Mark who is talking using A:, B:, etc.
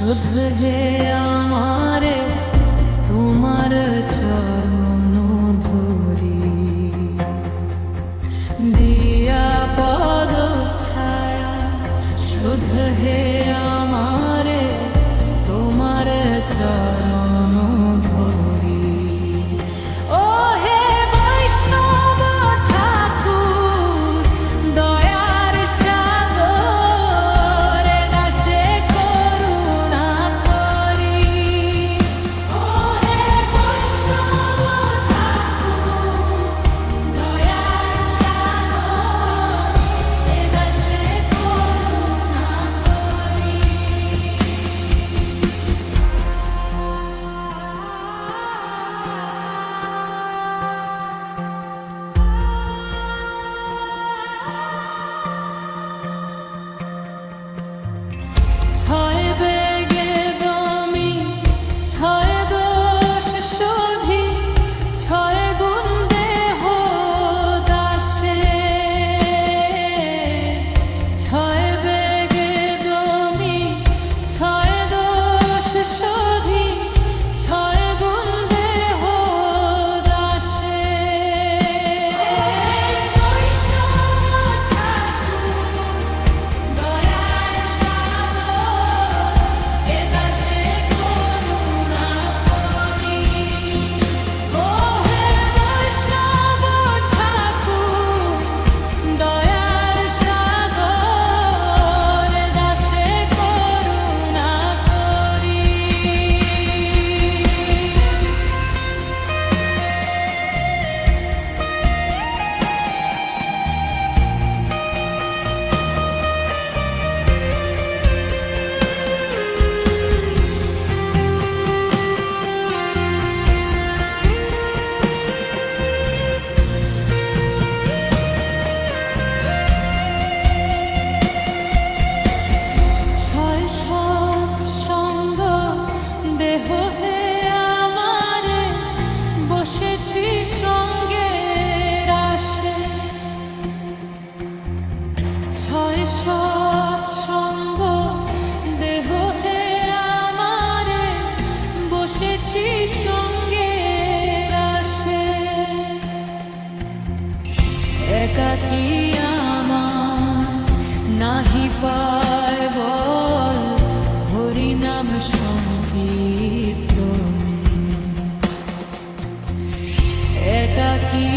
A: শুধু হে আমারে তোমার চরণ ধরি দিয়া পদ ছায়া শুধু হে আমারে তোমার চরণ ধরি ও হে বৈষ্ণব ঠাকুর দয়ার সাগর দাসে করুণা করি ও হে বৈষ্ণব ঠাকুর দয়ার সাগর দাসে করুণা করি ছয় বেগে দমি ছয় দোষ শোধি ছয় গুণ দেহ দাসে ছয় বেগে দমি ছয় দোষ শোধি ছয় গুণ দেহ দাসে বৈষ্ণব ঠাকুর দয়ার সাগর এ দাসে করুণা করি ও হে বৈষ্ণব ঠাকুর দয়ার সাগর এ দাসে করুণা করি ছয় সৎসঙ্গ দেহ হে আমারে বসেছি সঙ্গের আসে ছয় সৎসঙ্গ দেহ হে আমারে বসেছি সঙ্গের আসে একাকী আমার নাহি পায় বল হরিনাম সংকীর্তনে একাকী